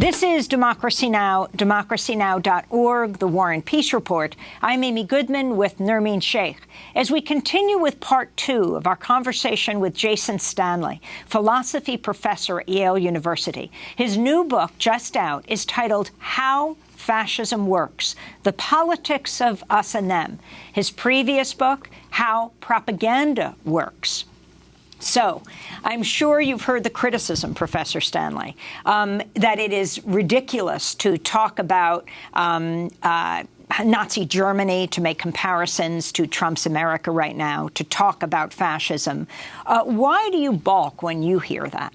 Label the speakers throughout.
Speaker 1: This is Democracy Now!, democracynow.org, The War and Peace Report. I'm Amy Goodman with Nermeen Sheikh. As we continue with part 2 of our conversation with Jason Stanley, philosophy professor at Yale University, his new book, just out, is titled How Fascism Works, The Politics of Us and Them. His previous book, How Propaganda Works. So, I'm sure you've heard the criticism, Professor Stanley, that it is ridiculous to talk about Nazi Germany, to make comparisons to Trump's America right now, to talk about fascism. Why do you balk when you hear that?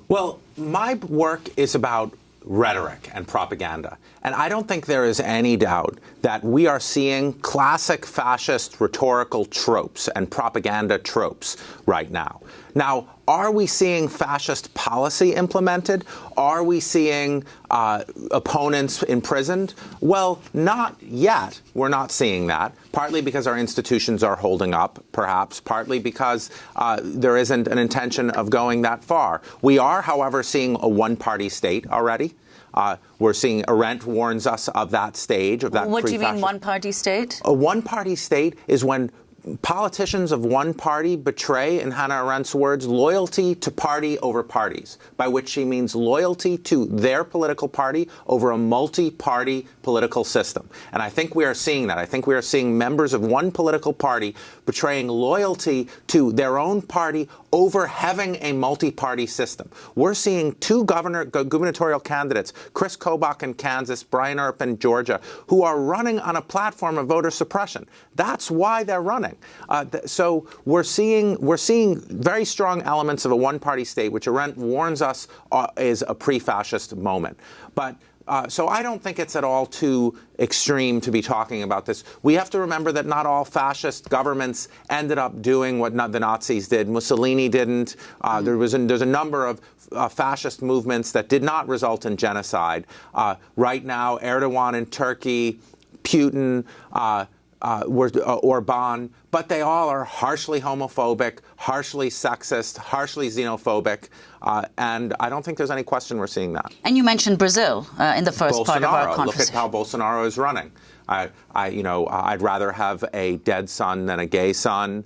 Speaker 2: Well, my work is about rhetoric and propaganda. And I don't think there is any doubt that we are seeing classic fascist rhetorical tropes and propaganda tropes right now. Now, are we seeing fascist policy implemented? Are we seeing opponents imprisoned? Well, not yet. We're not seeing that, partly because our institutions are holding up, perhaps, partly because there isn't an intention of going that far. We are, however, seeing a one-party state already. We're seeing Arendt warns us of that stage, of that.
Speaker 3: What do you mean one-party state?
Speaker 2: A one-party state is when politicians of one party betray, in Hannah Arendt's words, loyalty to party over parties, by which she means loyalty to their political party over a multi-party political system. And I think we are seeing that. I think we are seeing members of one political party betraying loyalty to their own party over having a multi-party system. We're seeing two gubernatorial candidates, Chris Kobach in Kansas, Brian Earp in Georgia, who are running on a platform of voter suppression. That's why they're running. So we're seeing very strong elements of a one-party state, which Arendt warns us is a pre-fascist moment. But so I don't think it's at all too extreme to be talking about this. We have to remember that not all fascist governments ended up doing what the Nazis did. Mussolini didn't. There's a number of fascist movements that did not result in genocide. Right now, Erdogan in Turkey, Putin, Orban, but they all are harshly homophobic, harshly sexist, harshly xenophobic, and I don't think there's any question we're seeing that.
Speaker 3: And you mentioned Brazil in the first part of our conversation.
Speaker 2: Look at how Bolsonaro is running. I'd rather have a dead son than a gay son.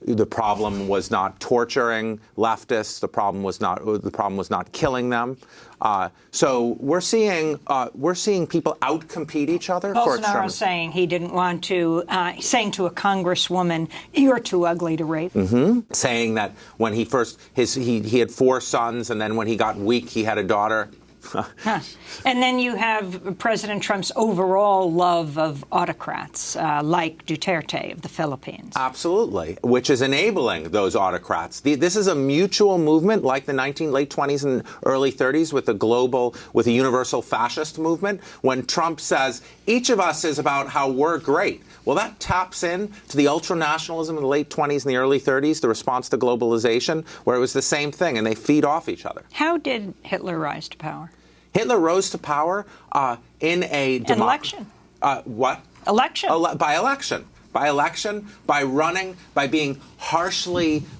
Speaker 2: The problem was not torturing leftists. The problem was not killing them. So we're seeing people outcompete each other.
Speaker 1: Bolsonaro saying he didn't want to, saying to a congresswoman, "You're too ugly to rape."
Speaker 2: Mm-hmm. Saying that when he had 4 sons, and then when he got weak, he had a daughter.
Speaker 1: And then you have President Trump's overall love of autocrats, like Duterte of the Philippines.
Speaker 2: Absolutely, which is enabling those autocrats. This is a mutual movement like the late 20s and early 30s with a universal fascist movement. When Trump says, each of us is about how we're great. Well, that taps in to the ultranationalism of the late 20s and the early 30s, the response to globalization, where it was the same thing, and they feed off each other.
Speaker 1: How did Hitler rise to power?
Speaker 2: Hitler rose to power in an
Speaker 1: election.
Speaker 2: What?
Speaker 1: Election.
Speaker 2: By election. By election, by running, by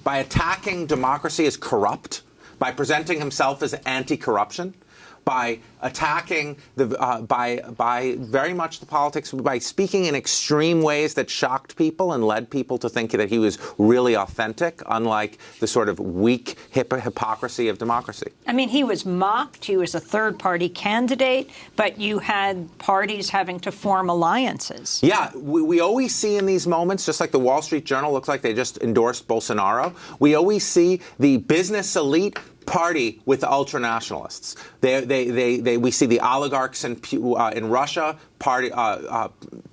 Speaker 2: attacking democracy as corrupt, by presenting himself as anti-corruption, by attacking by very much the politics, by speaking in extreme ways that shocked people and led people to think that he was really authentic, unlike the sort of weak hypocrisy of democracy.
Speaker 1: I mean, he was mocked. He was a third-party candidate, but you had parties having to form alliances.
Speaker 2: Yeah, we always see in these moments, just like the Wall Street Journal looks like they just endorsed Bolsonaro, we always see the business elite party with the ultranationalists. We see the oligarchs in Russia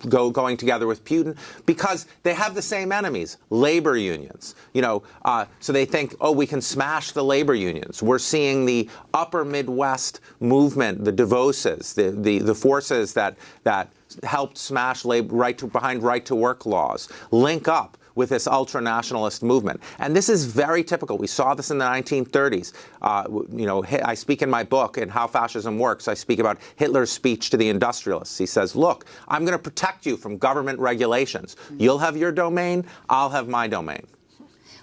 Speaker 2: going together with Putin because they have the same enemies, labor unions. So they think, we can smash the labor unions. We're seeing the upper Midwest movement, the Devoses, the forces that helped smash behind right-to-work laws, link up with this ultranationalist movement. And this is very typical. We saw this in the 1930s. I speak in my book, in How Fascism Works, I speak about Hitler's speech to the industrialists. He says, look, I'm going to protect you from government regulations. You'll have your domain, I'll have my domain.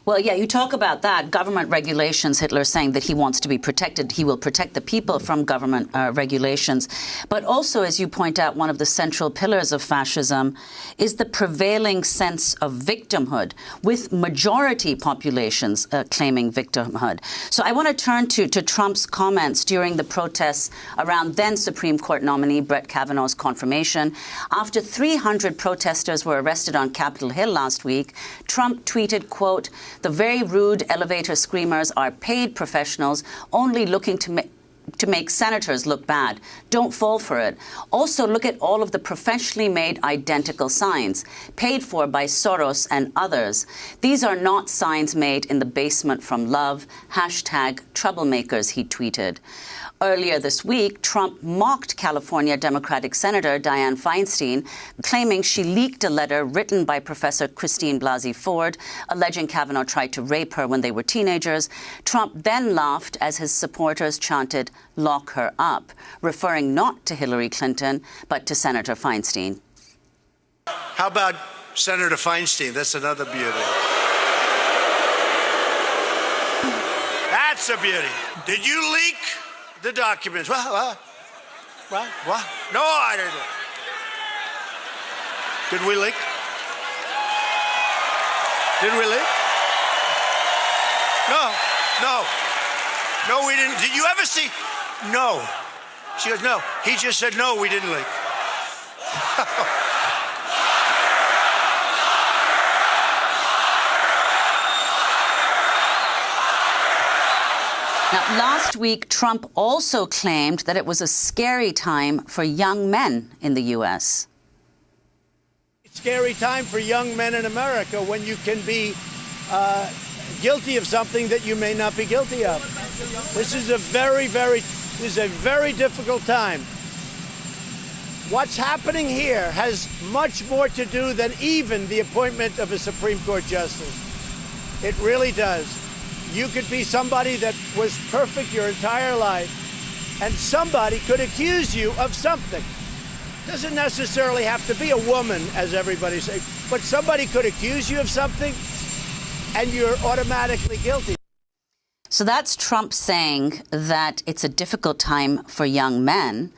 Speaker 3: Well, yeah, you talk about that. Government regulations, Hitler saying that he wants to be protected. He will protect the people from government regulations. But also, as you point out, one of the central pillars of fascism is the prevailing sense of victimhood, with majority populations claiming victimhood. So I want to turn to Trump's comments during the protests around then Supreme Court nominee Brett Kavanaugh's confirmation. After 300 protesters were arrested on Capitol Hill last week, Trump tweeted, quote, "The very rude elevator screamers are paid professionals only looking to make senators look bad. Don't fall for it. Also, look at all of the professionally made identical signs, paid for by Soros and others. These are not signs made in the basement from love. Hashtag troublemakers," he tweeted. Earlier this week, Trump mocked California Democratic Senator Dianne Feinstein, claiming she leaked a letter written by Professor Christine Blasey Ford, alleging Kavanaugh tried to rape her when they were teenagers. Trump then laughed as his supporters chanted, "Lock her up," referring not to Hillary Clinton, but to Senator Feinstein.
Speaker 4: How about Senator Feinstein? That's another beauty. That's a beauty. Did you leak the documents? What? No, I didn't. Did we leak? Did we leak? No, we didn't. Did you ever see? No. She goes, no. He just said, no, we didn't leak.
Speaker 3: Now, last week, Trump also claimed that it was a scary time for young men in the U.S.
Speaker 4: It's a scary time for young men in America when you can be guilty of something that you may not be guilty of. This is a very difficult time. What's happening here has much more to do than even the appointment of a Supreme Court justice. It really does. You could be somebody that was perfect your entire life, and somebody could accuse you of something. Doesn't necessarily have to be a woman, as everybody says, but somebody could accuse you of something, and you're automatically guilty.
Speaker 3: So that's Trump saying that it's a difficult time for young men,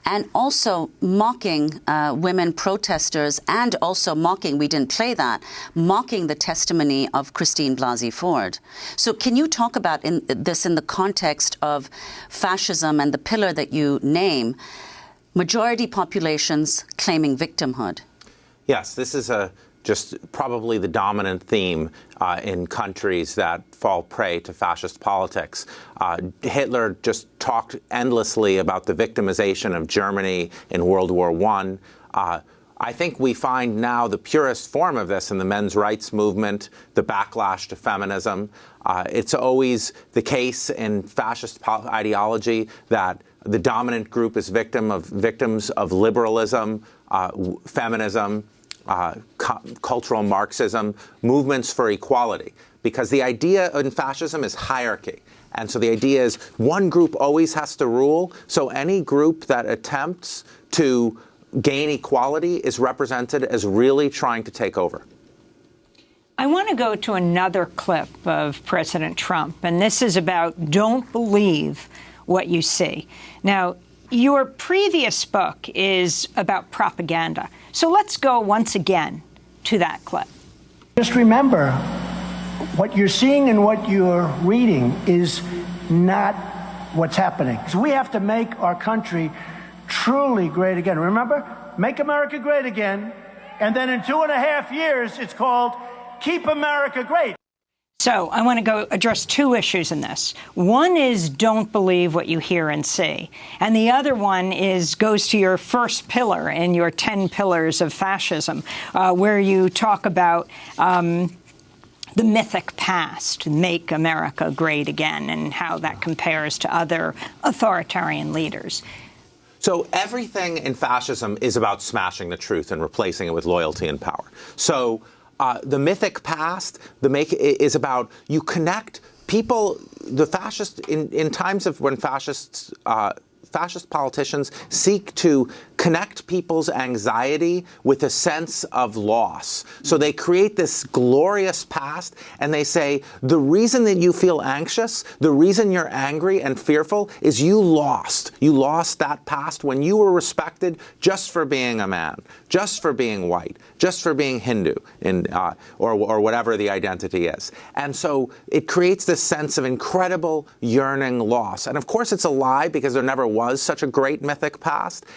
Speaker 3: and also mocking women protesters, and also mocking, we didn't play that, mocking the testimony of Christine Blasey Ford. So can you talk about this in the context of fascism and the pillar that you name, majority populations claiming victimhood?
Speaker 2: Yes, this is just probably the dominant theme in countries that fall prey to fascist politics. Hitler just talked endlessly about the victimization of Germany in World War I. I think we find now the purest form of this in the men's rights movement, the backlash to feminism. It's always the case in fascist ideology that the dominant group is victims of liberalism, feminism, cultural Marxism, movements for equality. Because the idea in fascism is hierarchy. And so the idea is one group always has to rule. So any group that attempts to gain equality is represented as really trying to take over.
Speaker 1: I want to go to another clip of President Trump, and this is about don't believe what you see. Now, your previous book is about propaganda. So let's go once again to that clip.
Speaker 5: Just remember, what you're seeing and what you're reading is not what's happening. So we have to make our country truly great again. Remember, make America great again. And then in 2.5 years, it's called Keep America Great.
Speaker 1: So I want to go address two issues in this. One is don't believe what you hear and see. And the other one goes to your first pillar in your 10 pillars of fascism, where you talk about the mythic past, make America great again, and how that compares to other authoritarian leaders.
Speaker 2: So everything in fascism is about smashing the truth and replacing it with loyalty and power. So the mythic past, is about you connect people, the fascist, in times of when fascist politicians seek to connect people's anxiety with a sense of loss. So they create this glorious past, and they say, the reason that you feel anxious, the reason you're angry and fearful is you lost. You lost that past when you were respected just for being a man, just for being white, just for being Hindu, or whatever the identity is. And so it creates this sense of incredible yearning loss. And of course it's a lie, because there never was such a great mythic past.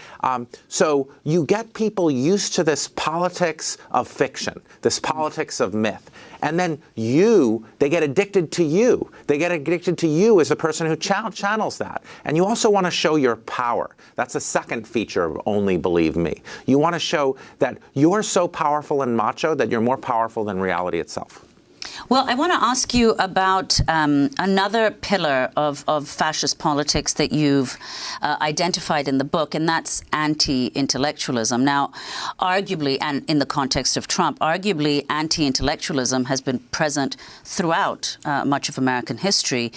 Speaker 2: So you get people used to this politics of fiction, this politics of myth. And then they get addicted to you. They get addicted to you as the person who channels that. And you also want to show your power. That's the second feature of Only Believe Me. You want to show that you're so powerful and macho that you're more powerful than reality itself.
Speaker 3: Well, I want to ask you about another pillar of fascist politics that you've identified in the book, and that's anti-intellectualism. Now, arguably, and in the context of Trump, arguably anti-intellectualism has been present throughout much of American history.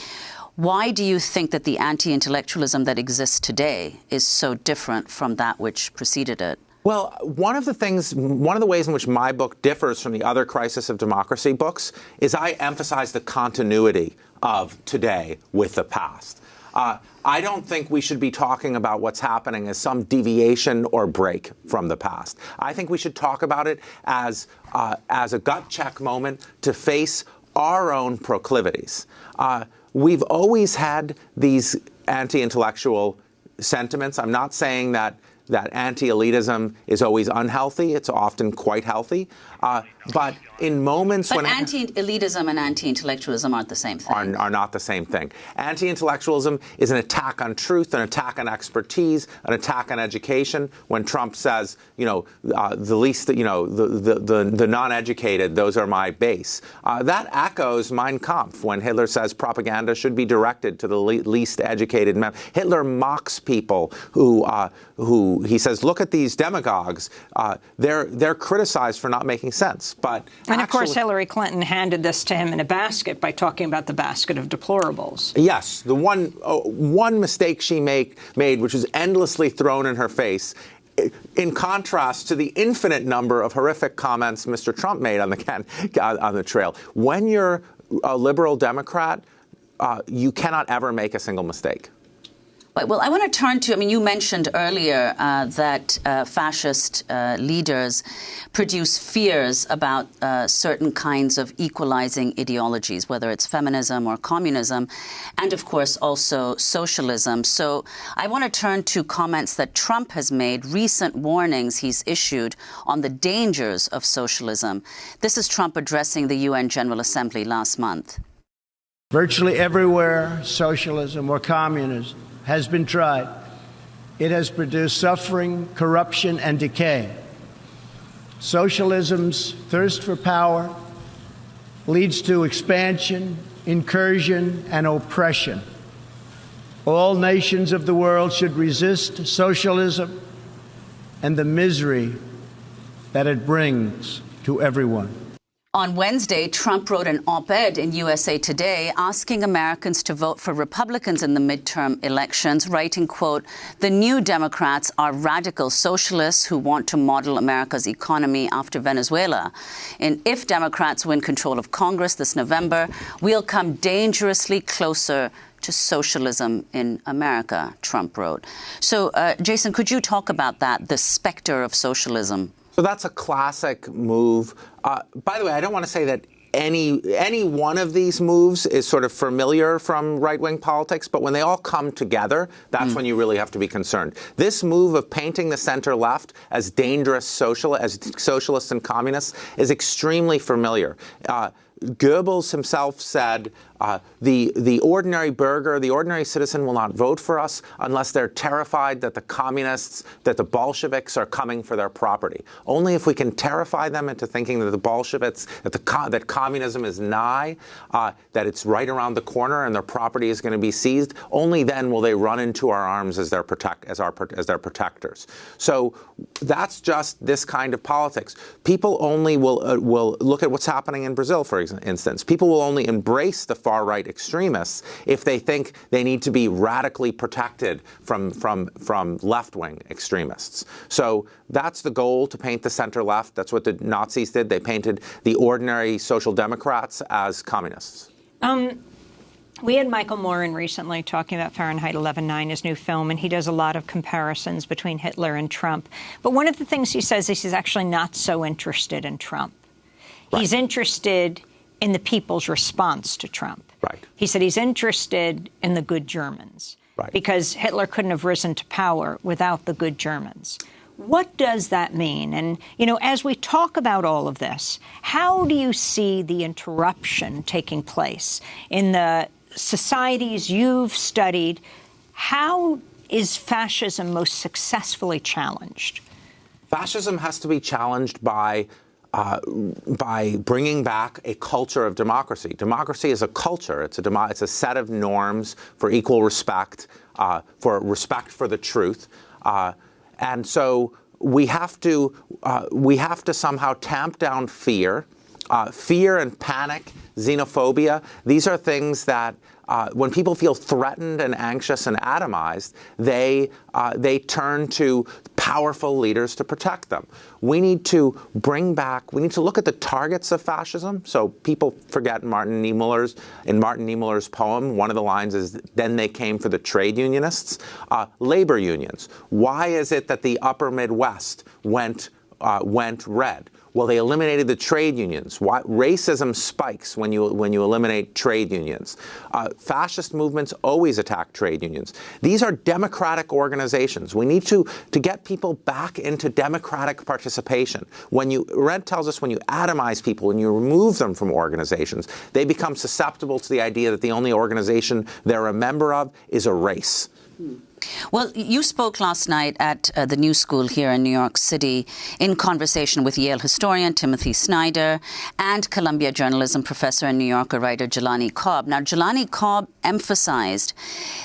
Speaker 3: Why do you think that the anti-intellectualism that exists today is so different from that which preceded it?
Speaker 2: Well, one of the ways in which my book differs from the other Crisis of Democracy books is I emphasize the continuity of today with the past. I don't think we should be talking about what's happening as some deviation or break from the past. I think we should talk about it as a gut check moment to face our own proclivities. We've always had these anti-intellectual sentiments. I'm not saying that anti-elitism is always unhealthy. It's often quite healthy. But in moments when...
Speaker 3: But anti-elitism and anti-intellectualism aren't the same thing.
Speaker 2: Are not the same thing. Anti-intellectualism is an attack on truth, an attack on expertise, an attack on education. When Trump says, the least, the non-educated, those are my base. That echoes Mein Kampf when Hitler says propaganda should be directed to the least educated men. Hitler mocks people who he says, look at these demagogues. They're criticized for not making sense.
Speaker 1: And of course, Hillary Clinton handed this to him in a basket by talking about the basket of deplorables.
Speaker 2: Yes, the one mistake she made, which was endlessly thrown in her face, in contrast to the infinite number of horrific comments Mr. Trump made on the trail. When you're a liberal Democrat, you cannot ever make a single mistake.
Speaker 3: Well, I want to turn to, you mentioned earlier that fascist leaders produce fears about certain kinds of equalizing ideologies, whether it's feminism or communism, and of course also socialism. So I want to turn to comments that Trump has made, recent warnings he's issued on the dangers of socialism. This is Trump addressing the UN General Assembly last month.
Speaker 5: Virtually everywhere socialism or communism has been tried, it has produced suffering, corruption, and decay. Socialism's thirst for power leads to expansion, incursion, and oppression. All nations of the world should resist socialism and the misery that it brings to everyone.
Speaker 3: On Wednesday, Trump wrote an op-ed in USA Today asking Americans to vote for Republicans in the midterm elections, writing, quote, "The new Democrats are radical socialists who want to model America's economy after Venezuela. And if Democrats win control of Congress this November, we'll come dangerously closer to socialism in America," Trump wrote. So, Jason, could you talk about that, the specter of socialism?
Speaker 2: So that's a classic move. By the way, I don't want to say that any one of these moves is sort of familiar from right-wing politics, but when they all come together, that's when you really have to be concerned. This move of painting the center-left as dangerous socialists and communists is extremely familiar. Goebbels himself said, the ordinary burgher, the ordinary citizen will not vote for us unless they're terrified that the communists, that the Bolsheviks are coming for their property. Only if we can terrify them into thinking that the Bolsheviks, that communism is nigh, that it's right around the corner and their property is going to be seized, only then will they run into our arms as their protectors. So that's just this kind of politics. People only will look at what's happening in Brazil, for instance. People will only embrace the far-right extremists if they think they need to be radically protected from left-wing extremists. So that's the goal, to paint the center-left. That's what the Nazis did. They painted the ordinary social democrats as communists.
Speaker 1: We had Michael Moore in recently talking about Fahrenheit 11/9, his new film, and he does a lot of comparisons between Hitler and Trump. But one of the things he says is he's actually not so interested in Trump. Right. He's interested in the people's response to Trump.
Speaker 2: Right.
Speaker 1: He said he's interested in the good Germans. Right. Because Hitler couldn't have risen to power without the good Germans. What does that mean? And, you know, as we talk about all of this, how do you see the interruption taking place in the societies you've studied? How is fascism most successfully challenged?
Speaker 2: Fascism has to be challenged by bringing back a culture of democracy. Democracy is a culture. It's a set of norms for equal respect, for respect for the truth, and so we have to somehow tamp down fear. Fear and panic, xenophobia, these are things that when people feel threatened and anxious and atomized, they turn to powerful leaders to protect them. We need to look at the targets of fascism. So people forget in Martin Niemöller's poem, one of the lines is, "Then they came for the trade unionists." Labor unions. Why is it that the upper Midwest went red? Well, they eliminated the trade unions. Why? Racism spikes when you eliminate trade unions. Fascist movements always attack trade unions. These are democratic organizations. We need to get people back into democratic participation. Arendt tells us when you atomize people, when you remove them from organizations, they become susceptible to the idea that the only organization they're a member of is a race.
Speaker 3: Well, you spoke last night at the New School here in New York City in conversation with Yale historian Timothy Snyder and Columbia journalism professor and New Yorker writer Jelani Cobb. Now, Jelani Cobb emphasized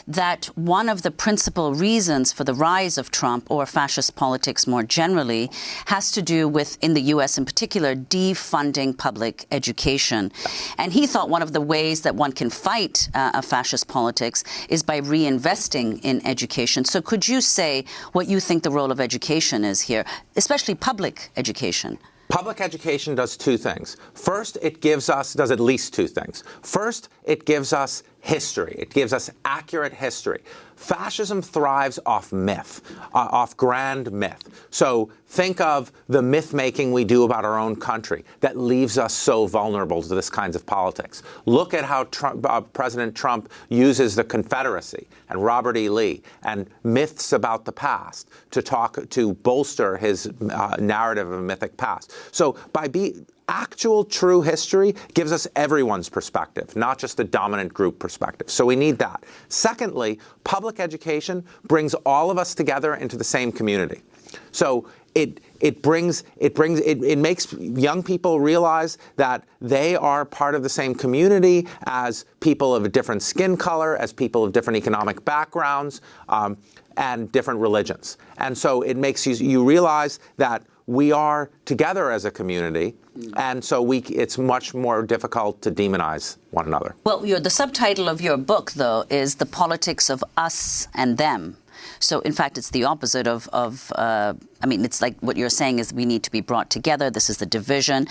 Speaker 3: that one of the principal reasons for the rise of Trump or fascist politics more generally has to do with, in the U.S. in particular, defunding public education. And he thought one of the ways that one can fight a fascist politics is by reinvesting in education. So could you say what you think the role of education is here, especially public education?
Speaker 2: Public education does two things. First, does at least two things. First, it gives us history. It gives us accurate history. Fascism thrives off myth, off grand myth. So think of the myth-making we do about our own country that leaves us so vulnerable to this kinds of politics. Look at how President Trump uses the Confederacy and Robert E. Lee and myths about the past to bolster his narrative of a mythic past. So actual true history gives us everyone's perspective, not just the dominant group perspective. So we need that. Secondly, public education brings all of us together into the same community. So it makes young people realize that they are part of the same community as people of a different skin color, as people of different economic backgrounds, and different religions. And so it makes you realize that we are together as a community, and so it's much more difficult to demonize one another.
Speaker 3: Well, the subtitle of your book, though, is The Politics of Us and Them. So, in fact, it's the opposite it's like what you're saying is we need to be brought together. This is the division.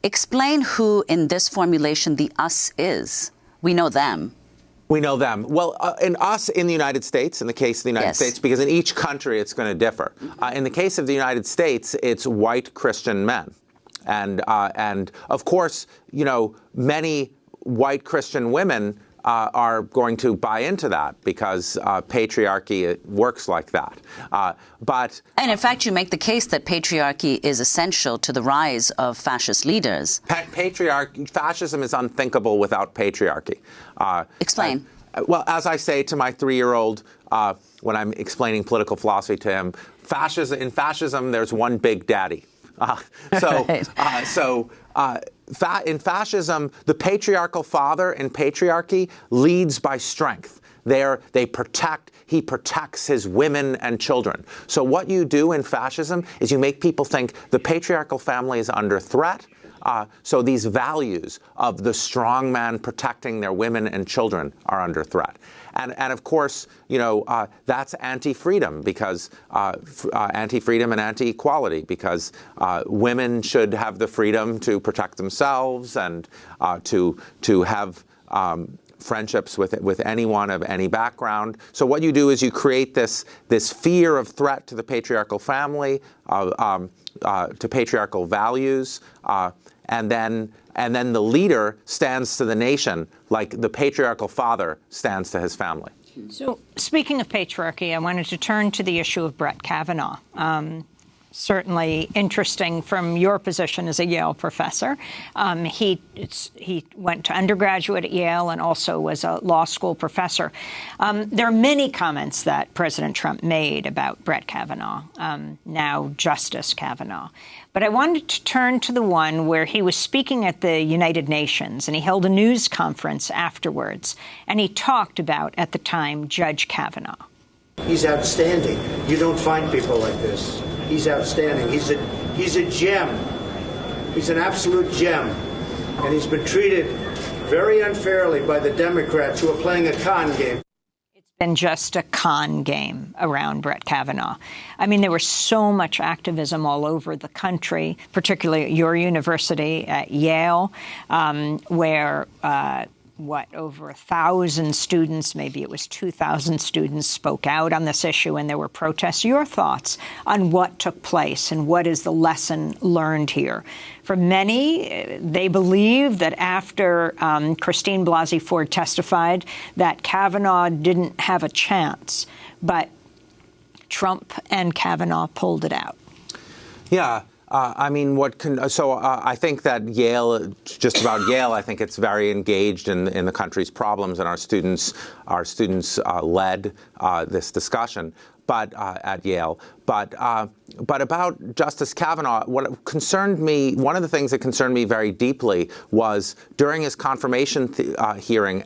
Speaker 3: Explain who, in this formulation, the us is. We know them.
Speaker 2: We know them. Well, in us in the United States, in the case of the United States, because in each country it's going to differ. In the case of the United States, it's white Christian men. And of course, many white Christian women are going to buy into that because patriarchy works like that. And
Speaker 3: in fact, you make the case that patriarchy is essential to the rise of fascist leaders.
Speaker 2: Fascism is unthinkable without patriarchy.
Speaker 3: Explain.
Speaker 2: Well, as I say to my 3-year-old when I'm explaining political philosophy to him, in fascism, there's one big daddy. In fascism, the patriarchal father in patriarchy leads by strength. He protects his women and children. So what you do in fascism is you make people think the patriarchal family is under threat, So these values of the strong man protecting their women and children are under threat. And of course, that's anti-freedom, because anti-freedom and anti-equality, because women should have the freedom to protect themselves and to have friendships with anyone of any background. So what you do is you create this fear of threat to the patriarchal family, to patriarchal values, and then the leader stands to the nation like the patriarchal father stands to his family.
Speaker 1: So speaking of patriarchy, I wanted to turn to the issue of Brett Kavanaugh. Certainly interesting from your position as a Yale professor. He went to undergraduate at Yale and also was a law school professor. There are many comments that President Trump made about Brett Kavanaugh, now Justice Kavanaugh. But I wanted to turn to the one where he was speaking at the United Nations, and he held a news conference afterwards, and he talked about, at the time, Judge Kavanaugh.
Speaker 5: He's outstanding. You don't find people like this. He's outstanding. He's a gem. He's an absolute gem. And he's been treated very unfairly by the Democrats who are playing a con game.
Speaker 1: It's been just a con game around Brett Kavanaugh. I mean, there was so much activism all over the country, particularly at your university, at Yale, where over 1,000 students, maybe it was 2,000 students, spoke out on this issue, and there were protests. Your thoughts on what took place and what is the lesson learned here? For many, they believe that after Christine Blasey Ford testified that Kavanaugh didn't have a chance, but Trump and Kavanaugh pulled it out.
Speaker 2: Yeah. I mean, I think that Yale, just about Yale, I think it's very engaged in the country's problems, and our students led this discussion. But at Yale, but about Justice Kavanaugh, one of the things that concerned me very deeply was during his confirmation hearing,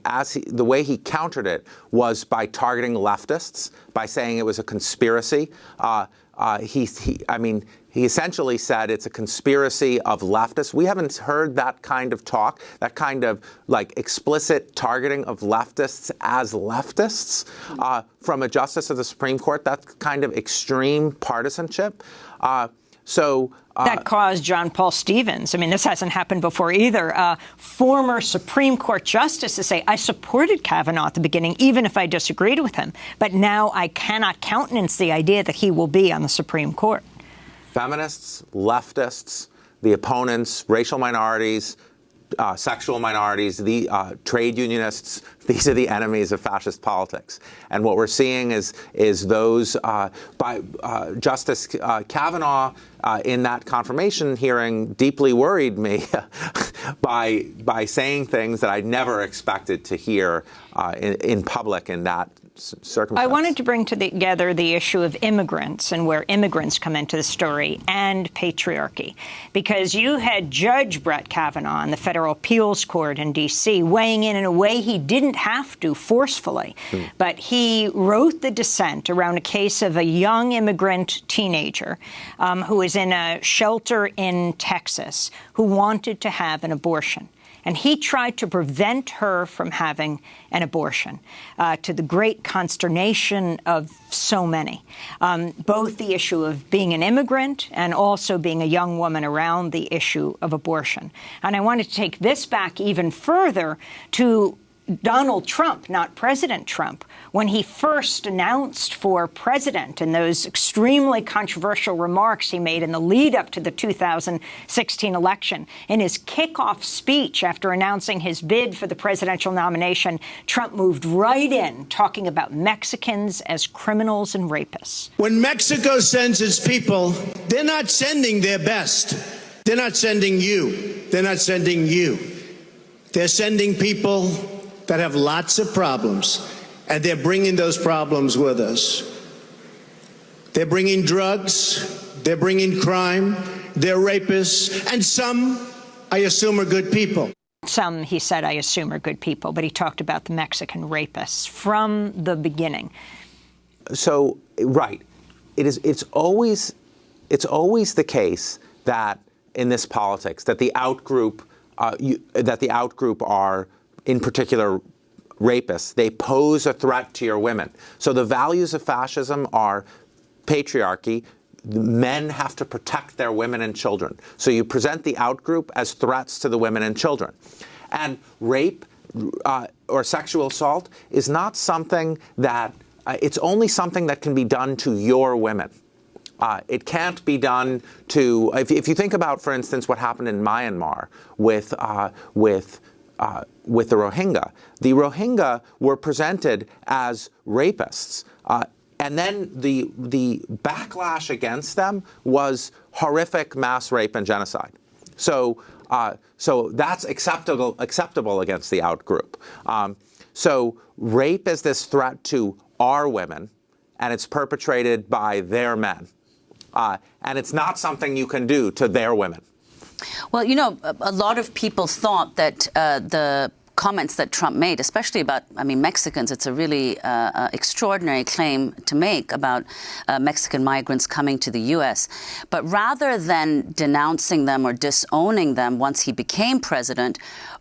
Speaker 2: the way he countered it was by targeting leftists, by saying it was a conspiracy. He essentially said it's a conspiracy of leftists. We haven't heard that kind of talk, that kind of explicit targeting of leftists as leftists from a justice of the Supreme Court. That's kind of extreme partisanship.
Speaker 1: That caused John Paul Stevens, I mean, this hasn't happened before either, former Supreme Court justice to say, I supported Kavanaugh at the beginning, even if I disagreed with him, but now I cannot countenance the idea that he will be on the Supreme Court.
Speaker 2: Feminists, leftists, the opponents, racial minorities, sexual minorities, the trade unionists, these are the enemies of fascist politics. And what we're seeing is those by Justice Kavanaugh in that confirmation hearing deeply worried me by saying things that I never expected to hear in public in that circumstance.
Speaker 1: I wanted to bring together the issue of immigrants and where immigrants come into the story and patriarchy, because you had Judge Brett Kavanaugh in the Federal Appeals Court in D.C. weighing in a way he didn't have to forcefully, but he wrote the dissent around a case of a young immigrant teenager who was in a shelter in Texas who wanted to have an abortion. And he tried to prevent her from having an abortion, to the great consternation of so many. Both the issue of being an immigrant and also being a young woman around the issue of abortion. And I wanted to take this back even further to Donald Trump, not President Trump, when he first announced for president in those extremely controversial remarks he made in the lead up to the 2016 election. In his kickoff speech after announcing his bid for the presidential nomination, Trump moved right in talking about Mexicans as criminals and rapists.
Speaker 4: When Mexico sends its people, they're not sending their best. They're not sending you. They're not sending you. They're sending people that have lots of problems, and they're bringing those problems with us. They're bringing drugs, they're bringing crime, they're rapists, and some, I assume, are good people.
Speaker 1: Some, he said, I assume, are good people, but he talked about the Mexican rapists from the beginning.
Speaker 2: So, right. It's always the case that in this politics, that the outgroup are, in particular, rapists. They pose a threat to your women. So the values of fascism are patriarchy. Men have to protect their women and children. So you present the outgroup as threats to the women and children. And rape or sexual assault is not something that, it's only something that can be done to your women. It can't be done to, if you think about, for instance, what happened in Myanmar with the Rohingya were presented as rapists. And then the backlash against them was horrific mass rape and genocide. So that's acceptable against the outgroup. So rape is this threat to our women, and it's perpetrated by their men. And it's not something you can do to their women.
Speaker 3: Well, you know, a lot of people thought that the comments that Trump made, especially about, Mexicans, it's a really extraordinary claim to make about Mexican migrants coming to the U.S. But rather than denouncing them or disowning them once he became president,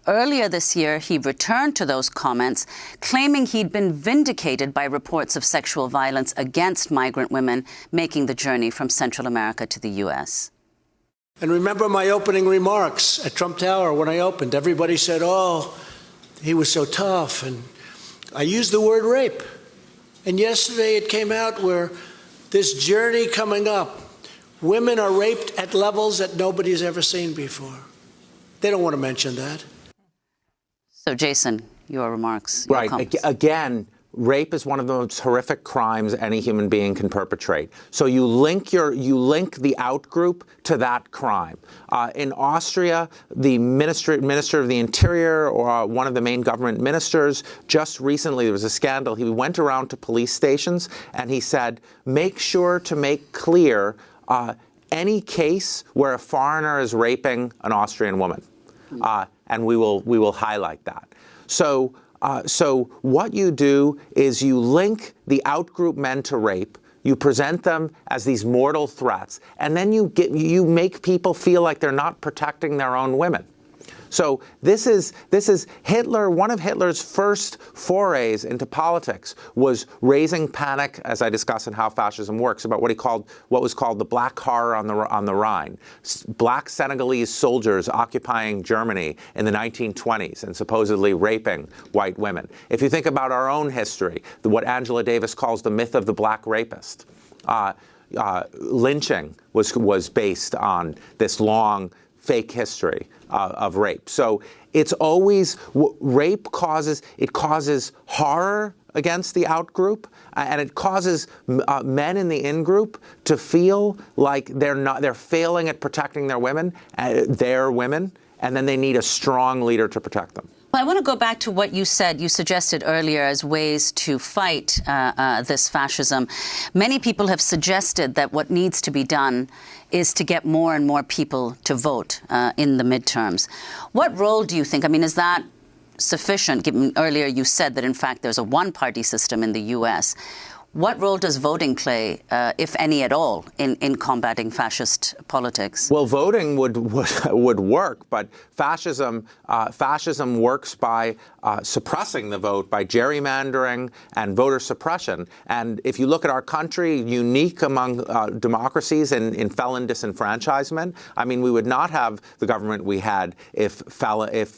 Speaker 3: earlier this year he returned to those comments, claiming he'd been vindicated by reports of sexual violence against migrant women making the journey from Central America to the U.S.
Speaker 5: And remember my opening remarks at Trump Tower when I opened. Everybody said, oh, he was so tough. And I used the word rape. And yesterday it came out where this journey coming up, women are raped at levels that nobody's ever seen before. They don't want to mention that.
Speaker 3: So, Jason, your remarks. Your comments.
Speaker 2: Again, rape is one of the most horrific crimes any human being can perpetrate. So you link the outgroup to that crime. In Austria, the Minister of the Interior, or one of the main government ministers, just recently there was a scandal. He went around to police stations and he said, make sure to make clear any case where a foreigner is raping an Austrian woman, and we will highlight that. So what you do is you link the outgroup men to rape, you present them as these mortal threats, and then you make people feel like they're not protecting their own women. So this is Hitler. One of Hitler's first forays into politics was raising panic, as I discuss in How Fascism Works, about what was called the Black Horror on the Rhine. Black Senegalese soldiers occupying Germany in the 1920s and supposedly raping white women. If you think about our own history, what Angela Davis calls the myth of the black rapist, lynching was based on this long fake history of rape. So it's always, rape causes horror against the outgroup, and it causes men in the in-group to feel like they're failing at protecting their women, and then they need a strong leader to protect them.
Speaker 3: Well, I want to go back to what you said. You suggested earlier as ways to fight this fascism. Many people have suggested that what needs to be done is to get more and more people to vote in the midterms. What role do you think? Is that sufficient, given earlier you said that, in fact, there's a one-party system in the U.S.? What role does voting play, if any at all, in combating fascist politics? Well,
Speaker 2: voting would work, but fascism works by suppressing the vote, by gerrymandering and voter suppression. And if you look at our country, unique among democracies in felon disenfranchisement, we would not have the government we had if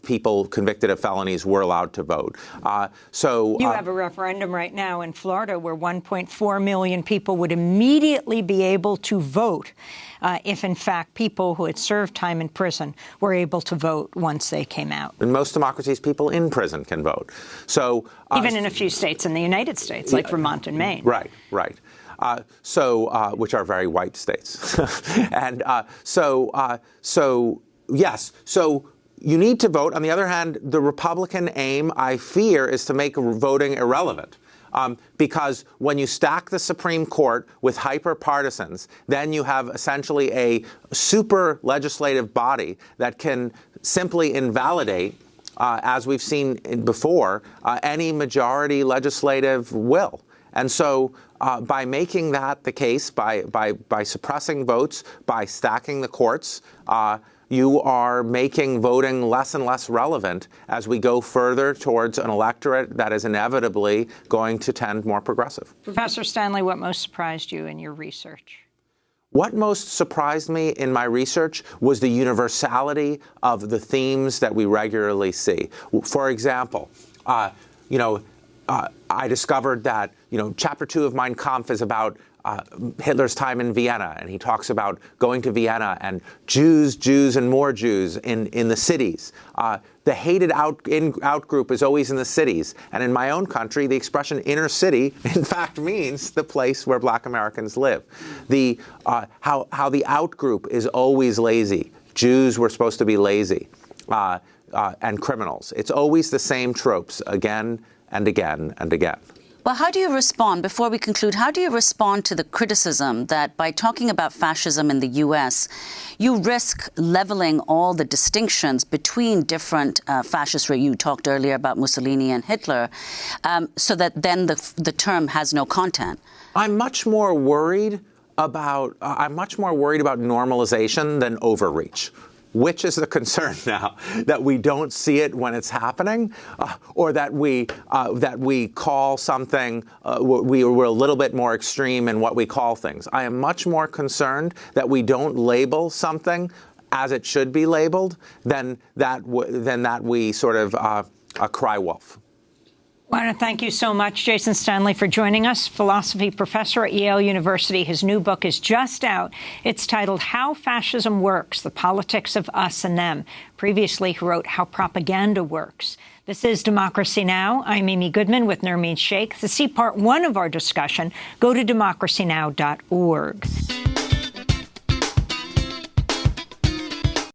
Speaker 2: people convicted of felonies were allowed to vote. You
Speaker 1: have a referendum right now in Florida where 1.4 million people would immediately be able to vote if, in fact, people who had served time in prison were able to vote once they came out.
Speaker 2: In most democracies, people in prison can vote. So
Speaker 1: even in a few states in the United States, like Vermont and Maine.
Speaker 2: Right. Which are very white states. And yes. So you need to vote. On the other hand, the Republican aim, I fear, is to make voting irrelevant. Because when you stack the Supreme Court with hyper-partisans, then you have essentially a super legislative body that can simply invalidate, as we've seen before, any majority legislative will. And so by making that the case, by suppressing votes, by stacking the courts, you are making voting less and less relevant as we go further towards an electorate that is inevitably going to tend more progressive.
Speaker 1: Professor Stanley, what most surprised you in your research?
Speaker 2: What most surprised me in my research was the universality of the themes that we regularly see. For example, I discovered that, Chapter 2 of Mein Kampf is about Hitler's time in Vienna, and he talks about going to Vienna and Jews, and more Jews in the cities. The hated out group is always in the cities. And in my own country, the expression inner city, in fact, means the place where Black Americans live. How the out group is always lazy. Jews were supposed to be lazy, and criminals. It's always the same tropes again and again and again.
Speaker 3: Well, how do you respond, before we conclude, how do you respond to the criticism that by talking about fascism in the U.S., you risk leveling all the distinctions between different fascists? You talked earlier about Mussolini and Hitler, so that then the term has no content?
Speaker 2: I'm much more worried about normalization than overreach. Which is the concern now? That we don't see it when it's happening, or that we call something, we're a little bit more extreme in what we call things. I am much more concerned that we don't label something as it should be labeled than that we sort of cry wolf.
Speaker 1: I want to thank you so much, Jason Stanley, for joining us, philosophy professor at Yale University. His new book is just out. It's titled How Fascism Works, The Politics of Us and Them. Previously, he wrote How Propaganda Works. This is Democracy Now! I'm Amy Goodman with Nermeen Sheikh. To see part one of our discussion, go to democracynow.org.